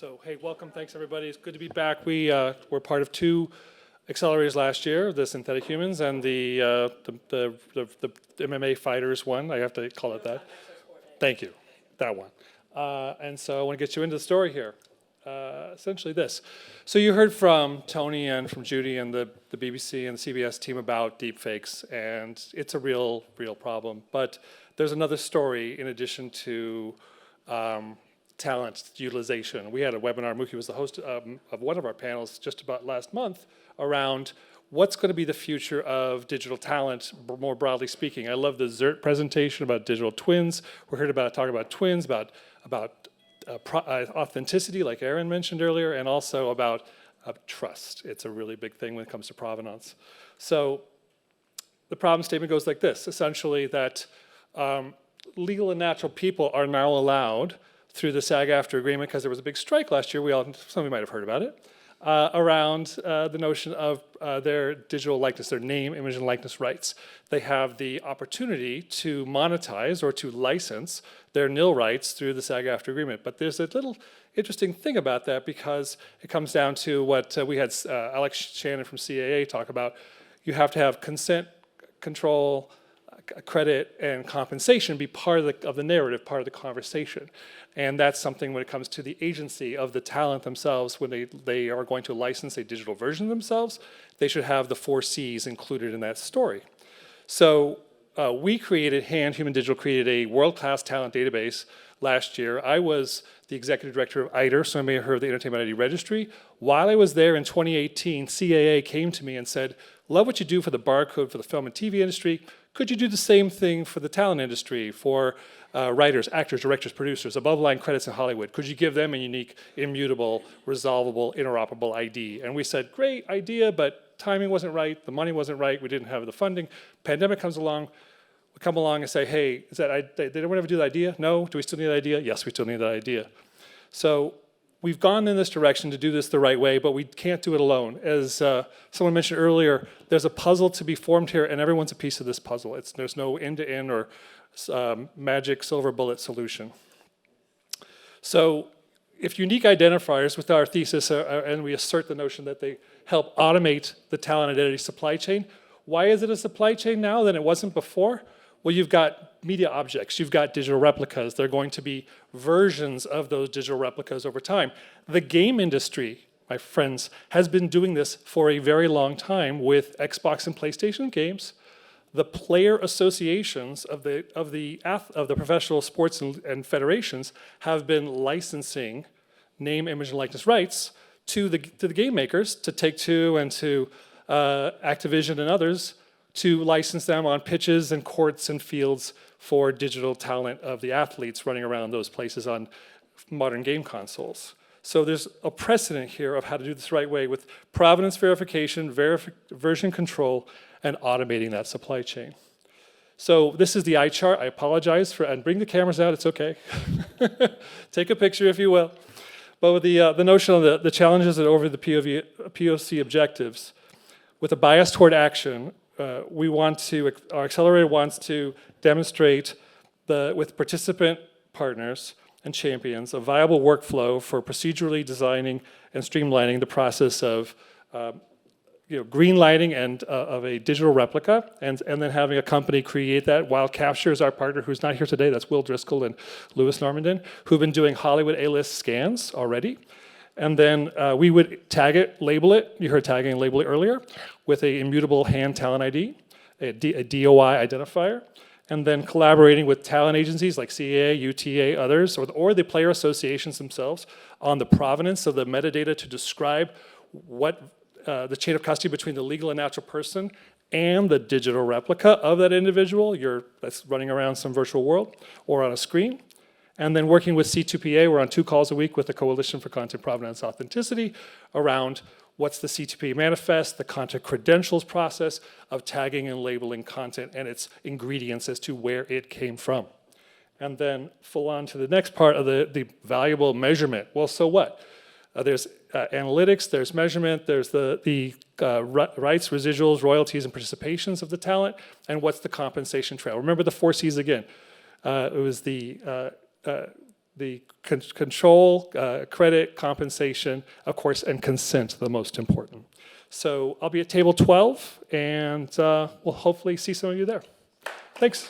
So, hey, welcome. Thanks, everybody. It's good to be back. We were part of two accelerators last year, the synthetic humans and the MMA fighters one. I have to call it that. Thank you. That one. And so I want to get you into the story here. Essentially this. So you heard from Tony and from Judy and the BBC and the CBS team about deepfakes, and it's a real problem. But there's another story in addition to talent utilization. We had a webinar, Mookie was the host of one of our panels just about last month around what's going to be the future of digital talent, more broadly speaking. I love the Zert presentation about digital twins. We heard talk about twins, about authenticity, like Aaron mentioned earlier, and also about trust. It's a really big thing when it comes to provenance. So the problem statement goes like this, essentially that legal and natural people are now allowed through the SAG-AFTRA agreement, because there was a big strike last year, some of you might have heard about it, around the notion of their digital likeness, their name, image, and likeness rights. They have the opportunity to monetize or to license their nil rights through the SAG-AFTRA agreement. But there's a little interesting thing about that, because it comes down to what we had Alex Shannon from CAA talk about. You have to have consent, control, credit, and compensation be part of the narrative, part of the conversation. And that's something when it comes to the agency of the talent themselves, when they are going to license a digital version of themselves, they should have the 4 C's included in that story. So we created, Human Digital created a world-class talent database last year. I was the executive director of ITER, so I may have heard of the Entertainment ID Registry. While I was there in 2018, CAA came to me and said, love what you do for the barcode for the film and TV industry. Could you do the same thing for the talent industry, for writers, actors, directors, producers, above-line credits in Hollywood? Could you give them a unique, immutable, resolvable, interoperable ID? And we said, great idea, but timing wasn't right, the money wasn't right, we didn't have the funding. Pandemic comes along, we come along and say, hey, did anyone ever do the idea? No? Do we still need the idea? Yes, we still need the idea. So we've gone in this direction to do this the right way, but we can't do it alone. As someone mentioned earlier, there's a puzzle to be formed here, and everyone's a piece of this puzzle. There's no end-to-end or magic silver bullet solution. So if unique identifiers with our thesis, and we assert the notion that they help automate the talent identity supply chain, why is it a supply chain now than it wasn't before? Well, you've got media objects, you've got digital replicas. They're going to be versions of those digital replicas over time. The game industry, my friends, has been doing this for a very long time with Xbox and PlayStation games. The player associations of the professional sports and federations have been licensing name, image, and likeness rights to the game makers, to Take-Two and to Activision and others, to license them on pitches and courts and fields for digital talent of the athletes running around those places on modern game consoles. So there's a precedent here of how to do this the right way with provenance verification, version control, and automating that supply chain. So this is the eye chart. I apologize and bring the cameras out, it's okay. Take a picture if you will. But with the notion of the challenges and over the POC objectives, with a bias toward action, our accelerator wants to demonstrate with participant partners and champions a viable workflow for procedurally designing and streamlining the process of green lighting and of a digital replica, and then having a company create that. Wild Capture is our partner, who's not here today. That's Will Driscoll and Louis Normandin, who've been doing Hollywood A-list scans already. And then we would tag it, label it, you heard tagging and label it earlier, with a immutable hand talent ID, a DOI identifier, and then collaborating with talent agencies like CAA, UTA, others, or the player associations themselves on the provenance of the metadata to describe what the chain of custody between the legal and natural person and the digital replica of that individual that's running around some virtual world or on a screen. And then working with C2PA, we're on 2 calls a week with the Coalition for Content Provenance Authenticity around what's the C2PA manifest, the content credentials process of tagging and labeling content and its ingredients as to where it came from. And then full on to the next part of the valuable measurement. Well, so what? There's analytics, there's measurement, there's the rights, residuals, royalties, and participations of the talent, and what's the compensation trail. Remember the 4 C's again. It was the the control, credit, compensation, of course, and consent, the most important. So I'll be at table 12, and we'll hopefully see some of you there. Thanks.